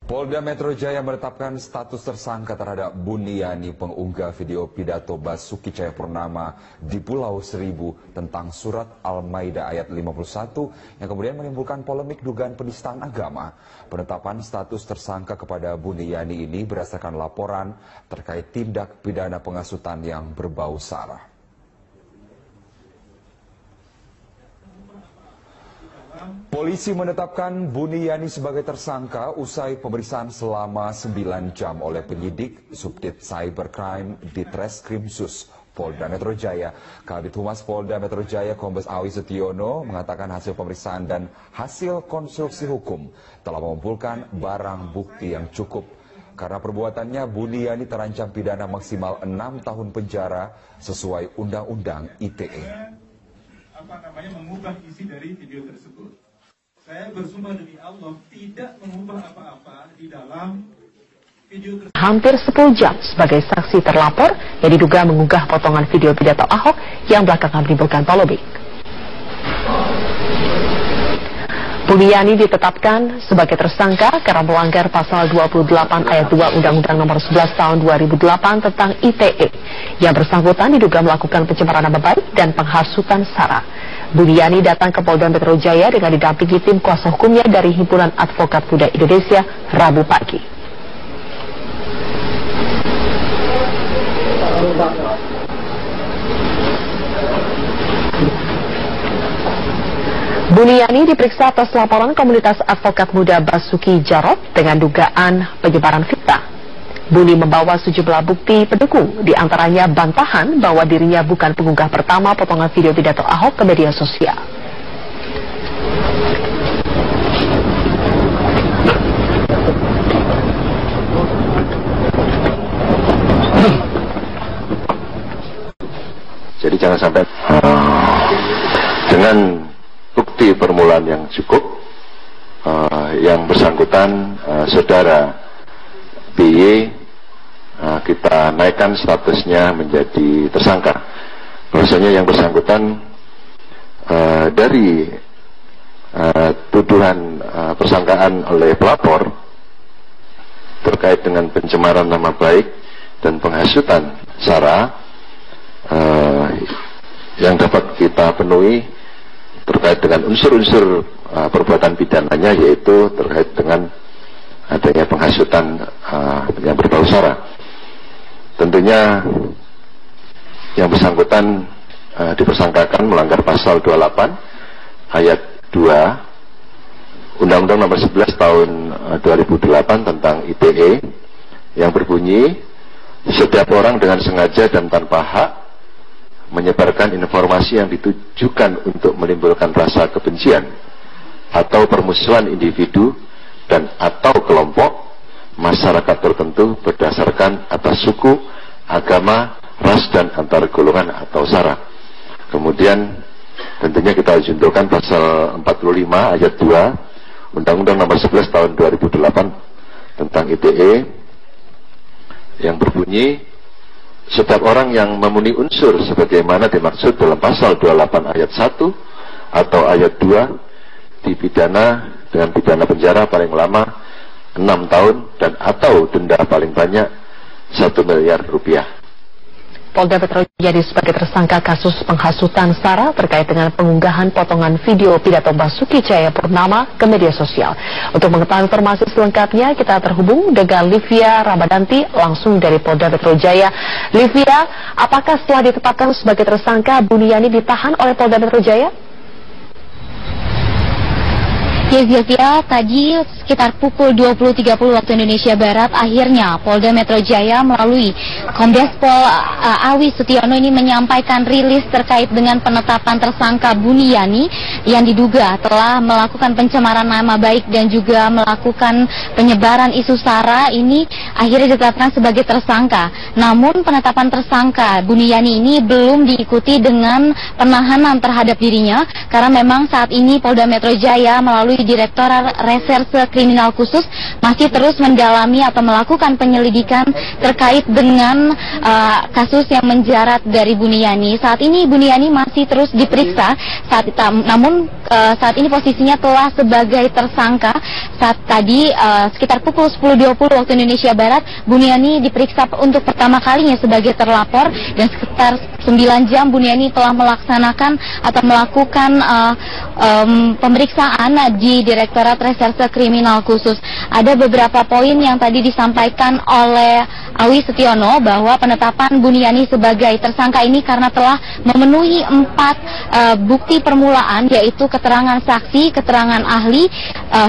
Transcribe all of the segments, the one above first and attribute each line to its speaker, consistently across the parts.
Speaker 1: Polda Metro Jaya menetapkan status tersangka terhadap Buniyani, pengunggah video pidato Basuki Cahayapurnama di Pulau Seribu tentang surat Al-Maidah ayat 51 yang kemudian menimbulkan polemik dugaan penistaan agama. Penetapan status tersangka kepada Buniyani ini berdasarkan laporan terkait tindak pidana penghasutan yang berbau sara. Polisi menetapkan Buniyani sebagai tersangka usai pemeriksaan selama 9 jam oleh penyidik Subdit Cybercrime di Treskrimsus Polda Metro Jaya. Kabid Humas Polda Metro Jaya Kombes Awi Setiono mengatakan hasil pemeriksaan dan hasil konstruksi hukum telah mengumpulkan barang bukti yang cukup. Karena perbuatannya, Buniyani terancam pidana maksimal 6 tahun penjara sesuai Undang-Undang ITE.
Speaker 2: Mengubah isi dari video tersebut. Saya bersumpah demi Allah tidak mengubah apa-apa di dalam video tersebut.
Speaker 3: Hampir 10 jam sebagai saksi terlapor yang diduga mengunggah potongan video pidato Ahok yang belakangan menimbulkan polemik. Buniyani ditetapkan sebagai tersangka karena melanggar pasal 28 ayat 2 Undang-Undang Nomor 11 Tahun 2008 tentang ITE. Yang bersangkutan diduga melakukan pencemaran nama baik dan penghasutan sara. Buniyani datang ke Polda Metro Jaya dengan didampingi tim kuasa hukumnya dari Himpunan Advokat Muda Indonesia Rabu pagi. Buniyani diperiksa atas laporan komunitas advokat muda Basuki Jarot dengan dugaan penyebaran fitnah. Buni membawa sejumlah bukti pendukung, diantaranya bantahan bahwa dirinya bukan pengunggah pertama potongan video pidato Ahok ke media sosial.
Speaker 4: Jadi jangan sampai dengan bukti permulaan yang cukup, yang bersangkutan saudara BY kita naikkan statusnya menjadi tersangka. Bahwasanya yang bersangkutan dari tuduhan persangkaan oleh pelapor terkait dengan pencemaran nama baik dan penghasutan sara yang dapat kita penuhi terkait dengan unsur-unsur perbuatan pidananya, yaitu terkait dengan adanya penghasutan yang berbau sara. Tentunya yang bersangkutan dipersangkakan melanggar pasal 28 ayat 2 Undang-Undang Nomor 11 Tahun 2008 tentang ITE yang berbunyi, setiap orang dengan sengaja dan tanpa hak menyebarkan informasi yang ditujukan untuk menimbulkan rasa kebencian atau permusuhan individu dan atau kelompok masyarakat tertentu berdasarkan atas suku, agama, ras dan antar golongan atau sara. Kemudian tentunya kita junturkan pasal 45 ayat 2 Undang-Undang Nomor 11 Tahun 2008 tentang ITE yang berbunyi, setiap orang yang memenuhi unsur sebagaimana dimaksud dalam pasal 28 ayat 1 atau ayat 2 dipidana dengan pidana penjara paling lama 6 tahun dan atau denda paling banyak 1 miliar rupiah.
Speaker 3: Polda Metro Jaya sebagai tersangka kasus penghasutan sara terkait dengan pengunggahan potongan video pidato Basuki Cahayapurnama ke media sosial. Untuk mengetahui informasi selengkapnya, kita terhubung dengan Livia Ramadanti langsung dari Polda Metro Jaya. Livia, apakah setelah ditetapkan sebagai tersangka, Buniyani ditahan oleh Polda Metro Jaya?
Speaker 5: Ya, Zilvia, tadi sekitar pukul 20.30 waktu Indonesia Barat, akhirnya Polda Metro Jaya melalui Kombes Pol Awi Setiono ini menyampaikan rilis terkait dengan penetapan tersangka Buniyani yang diduga telah melakukan pencemaran nama baik dan juga melakukan penyebaran isu sara. Ini akhirnya ditetapkan sebagai tersangka. Namun penetapan tersangka Buniyani ini belum diikuti dengan penahanan terhadap dirinya karena memang saat ini Polda Metro Jaya melalui Direktorat Reserse Kriminal Khusus masih terus mendalami atau melakukan penyelidikan terkait dengan kasus yang menjerat dari Buniyani. Saat ini Buniyani masih terus diperiksa, namun saat ini posisinya telah sebagai tersangka. Saat tadi sekitar pukul 10.20 waktu Indonesia Barat, Buniyani diperiksa untuk pertama kalinya sebagai terlapor, dan sekitar 9 jam Buniyani telah melaksanakan atau melakukan pemeriksaan di Direktorat Reserse Kriminal Khusus. Ada beberapa poin yang tadi disampaikan oleh Awi Setiono bahwa penetapan Buniyani sebagai tersangka ini karena telah memenuhi 4 bukti permulaan, yaitu keterangan saksi, keterangan ahli,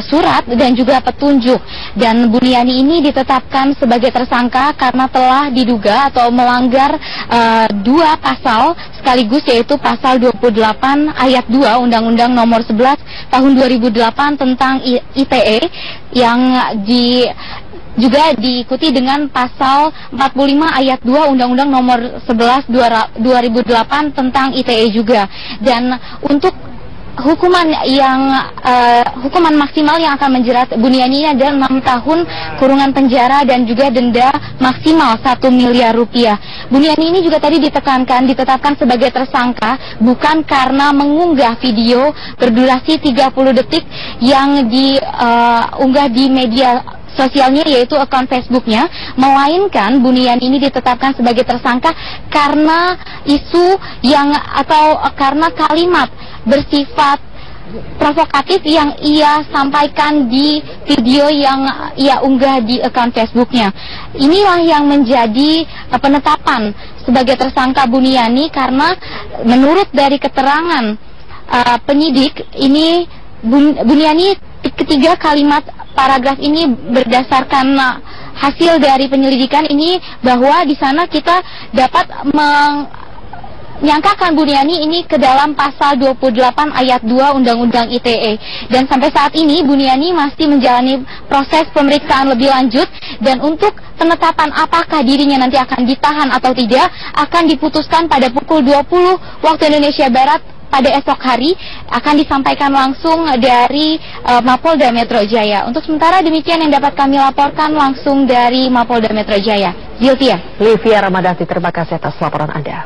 Speaker 5: surat, dan juga petunjuk. Dan Buniyani ini ditetapkan sebagai tersangka karena telah diduga atau melanggar 2 pasal sekaligus, yaitu pasal 28 ayat 2 Undang-Undang Nomor 11 Tahun 2008 tentang ITE, yang juga diikuti dengan pasal 45 ayat 2 Undang-Undang Nomor 11 2008 tentang ITE juga. Dan untuk hukuman maksimal yang akan menjerat Buniyani ini adalah 6 tahun kurungan penjara dan juga denda maksimal 1 miliar rupiah. Buniyani ini juga tadi ditetapkan sebagai tersangka bukan karena mengunggah video berdurasi 30 detik yang diunggah di media sosialnya, yaitu akun Facebooknya, melainkan Buniyani ini ditetapkan sebagai tersangka karena isu karena kalimat bersifat provokatif yang ia sampaikan di video yang ia unggah di akun Facebooknya. Inilah yang menjadi penetapan sebagai tersangka Buniyani, karena menurut dari keterangan penyidik ini, Buniyani ketiga kalimat paragraf ini berdasarkan hasil dari penyelidikan ini, bahwa di sana kita dapat menyangkakan Buniyani ini ke dalam pasal 28 ayat 2 Undang-Undang ITE. Dan sampai saat ini Buniyani masih menjalani proses pemeriksaan lebih lanjut, dan untuk penetapan apakah dirinya nanti akan ditahan atau tidak akan diputuskan pada pukul 20 waktu Indonesia Barat pada esok hari, akan disampaikan langsung dari Mapolda Metro Jaya. Untuk sementara demikian yang dapat kami laporkan langsung dari Mapolda Metro Jaya.
Speaker 3: Livia Ramadhani, terima kasih atas laporan Anda.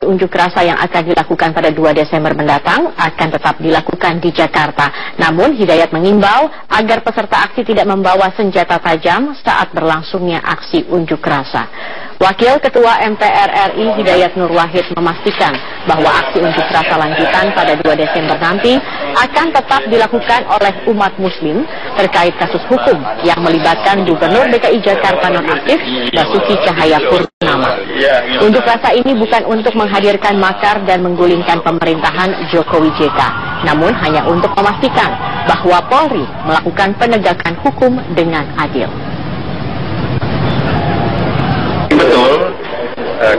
Speaker 3: Unjuk rasa yang akan dilakukan pada 2 Desember mendatang akan tetap dilakukan di Jakarta. Namun Hidayat mengimbau agar peserta aksi tidak membawa senjata tajam saat berlangsungnya aksi unjuk rasa. Wakil Ketua MPR RI Hidayat Nur Wahid memastikan bahwa aksi unjuk rasa lanjutan pada 2 Desember nanti akan tetap dilakukan oleh umat muslim terkait kasus hukum yang melibatkan Gubernur DKI Jakarta nonaktif Basuki Cahayapurnama. Unjuk rasa ini bukan untuk menghadirkan makar dan menggulingkan pemerintahan Jokowi JK, namun hanya untuk memastikan bahwa Polri melakukan penegakan hukum dengan adil.
Speaker 6: Betul,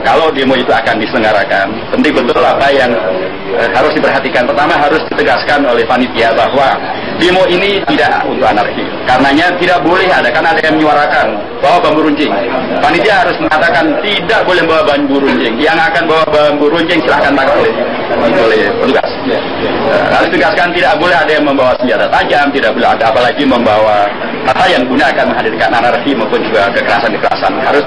Speaker 6: kalau demo itu akan diselenggarakan, penting betul apa yang harus diperhatikan. Pertama, harus ditegaskan oleh panitia bahwa demo ini tidak untuk anarki. Karenanya tidak boleh ada, karena ada yang menyuarakan bawa bambu runcing. Panitia harus mengatakan tidak boleh bawa bambu runcing. Yang akan bawa bambu runcing silahkan tangkap oleh petugas. Harus ditegaskan tidak boleh ada yang membawa senjata tajam, tidak boleh ada apalagi membawa kata yang guna akan menghadirkan anarki maupun juga kekerasan-kekerasan. Harus.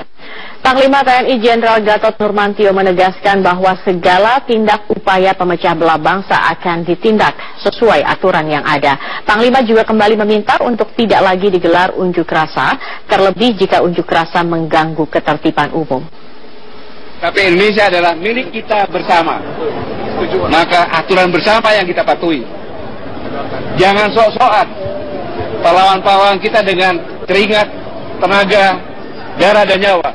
Speaker 3: Panglima TNI Jenderal Gatot Nurmantio menegaskan bahwa segala tindak upaya pemecah belah bangsa akan ditindak sesuai aturan yang ada. Panglima juga kembali meminta untuk tidak lagi digelar unjuk rasa, terlebih jika unjuk rasa mengganggu ketertiban umum.
Speaker 7: Tapi Indonesia adalah milik kita bersama, maka aturan bersama yang kita patuhi. Jangan sok-sokan pahlawan-pahlawan kita dengan keringat, tenaga, darah dan nyawa.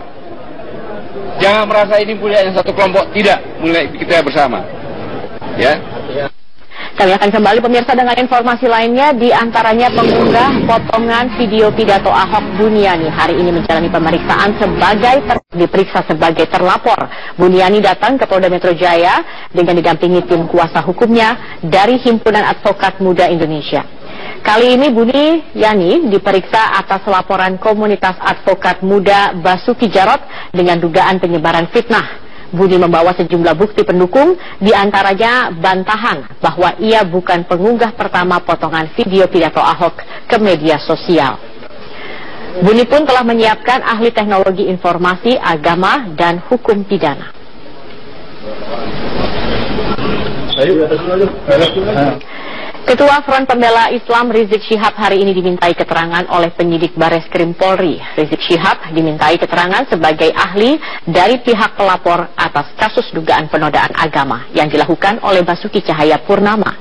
Speaker 7: Jangan merasa ini punya yang satu kelompok, tidak, mulai kita bersama. Ya.
Speaker 3: Kami akan kembali pemirsa dengan informasi lainnya, di antaranya pengunggah potongan video pidato Ahok Buniyani hari ini menjalani pemeriksaan diperiksa sebagai terlapor. Buniyani datang ke Polda Metro Jaya dengan didampingi tim kuasa hukumnya dari Himpunan Advokat Muda Indonesia. Kali ini Buniyani diperiksa atas laporan komunitas advokat muda Basuki Jarot dengan dugaan penyebaran fitnah. Buni membawa sejumlah bukti pendukung, diantaranya bantahan bahwa ia bukan pengunggah pertama potongan video pidato Ahok ke media sosial. Buni pun telah menyiapkan ahli teknologi informasi, agama, dan hukum pidana. Ketua Front Pembela Islam Rizik Syihab hari ini dimintai keterangan oleh penyidik Bareskrim Polri. Rizik Syihab dimintai keterangan sebagai ahli dari pihak pelapor atas kasus dugaan penodaan agama yang dilakukan oleh Basuki Cahayapurnama.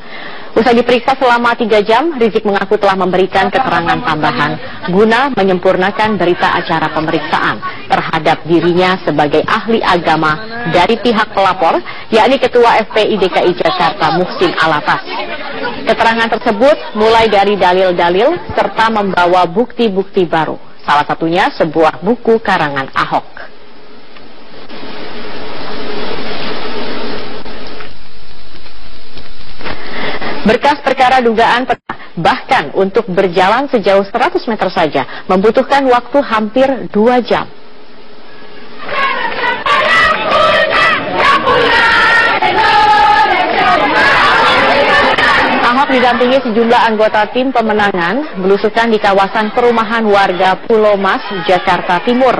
Speaker 3: Usai diperiksa selama 3 jam, Rizik mengaku telah memberikan keterangan tambahan guna menyempurnakan berita acara pemeriksaan terhadap dirinya sebagai ahli agama dari pihak pelapor, yakni Ketua FPI DKI Jakarta Muhsin Alatas. Keterangan tersebut mulai dari dalil-dalil serta membawa bukti-bukti baru, salah satunya sebuah buku karangan Ahok. Berkas perkara dugaan bahkan untuk berjalan sejauh 100 meter saja membutuhkan waktu hampir 2 jam. Ahok didampingi sejumlah anggota tim pemenangan belusukan di kawasan perumahan warga Pulau Mas, Jakarta Timur.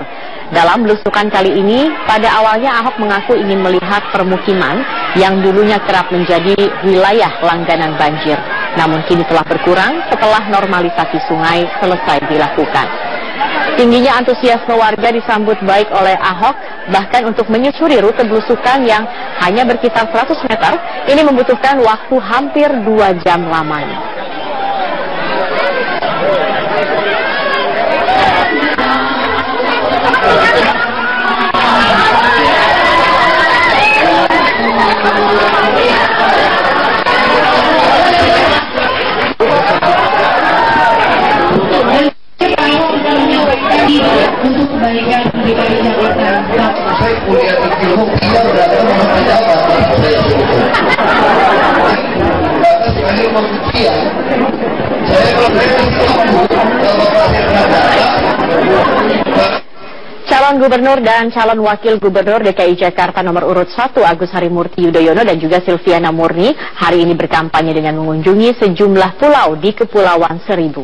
Speaker 3: Dalam belusukan kali ini, pada awalnya Ahok mengaku ingin melihat permukiman yang dulunya kerap menjadi wilayah langganan banjir. Namun kini telah berkurang setelah normalisasi sungai selesai dilakukan. Tingginya antusiasme warga disambut baik oleh Ahok, bahkan untuk menyusuri rute belusukan yang hanya berkisar 100 meter, ini membutuhkan waktu hampir 2 jam lamanya.
Speaker 8: Untuk kebaikan DKI Jakarta. Saya kuliah di ilmu kita berada menghadap saya sebagai manusia. Saya
Speaker 3: Calon Gubernur dan calon Wakil Gubernur DKI Jakarta nomor urut 1 Agus Harimurti Yudhoyono dan juga Silviana Murni hari ini berkampanye dengan mengunjungi sejumlah pulau di Kepulauan Seribu.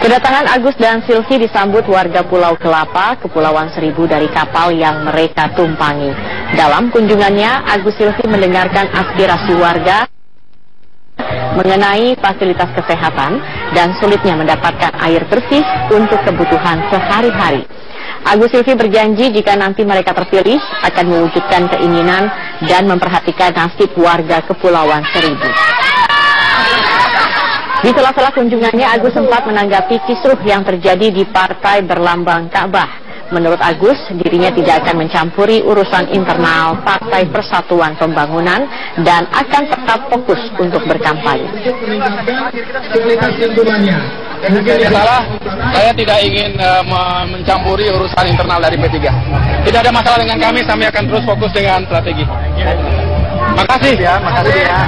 Speaker 3: Kedatangan Agus dan Silvi disambut warga Pulau Kelapa, Kepulauan Seribu dari kapal yang mereka tumpangi. Dalam kunjungannya, Agus Silvi mendengarkan aspirasi warga mengenai fasilitas kesehatan dan sulitnya mendapatkan air bersih untuk kebutuhan sehari-hari. Agus Silvi berjanji jika nanti mereka terpilih akan mewujudkan keinginan dan memperhatikan nasib warga Kepulauan Seribu. Di sela-sela kunjungannya, Agus sempat menanggapi kisruh yang terjadi di partai berlambang Ka'bah. Menurut Agus, dirinya tidak akan mencampuri urusan internal Partai Persatuan Pembangunan dan akan tetap fokus untuk berkampanye.
Speaker 7: Salah, saya tidak ingin mencampuri urusan internal dari P3. Tidak ada masalah dengan kami akan terus fokus dengan strategi. Makasih ya, makasih ya.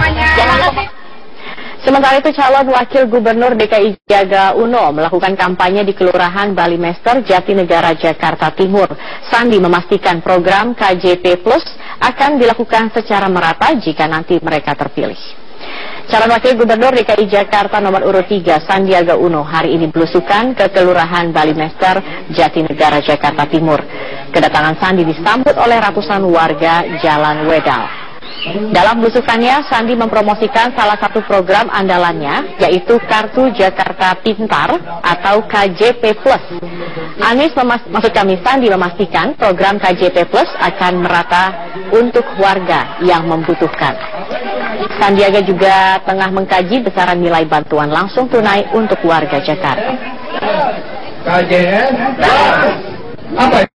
Speaker 3: Sementara itu, calon Wakil Gubernur DKI Sandiaga Uno melakukan kampanye di Kelurahan Balimester, Jatinegara, Jakarta Timur. Sandi memastikan program KJP Plus akan dilakukan secara merata jika nanti mereka terpilih. Calon Wakil Gubernur DKI Jakarta nomor urut 3 Sandiaga Uno hari ini belusukan ke Kelurahan Balimester, Jatinegara, Jakarta Timur. Kedatangan Sandi disambut oleh ratusan warga Jalan Wedal. Dalam belusukannya, Sandi mempromosikan salah satu program andalannya, yaitu Kartu Jakarta Pintar atau KJP Plus. Sandi memastikan program KJP Plus akan merata untuk warga yang membutuhkan. Sandiaga juga tengah mengkaji besaran nilai bantuan langsung tunai untuk warga Jakarta.
Speaker 8: KJP apa?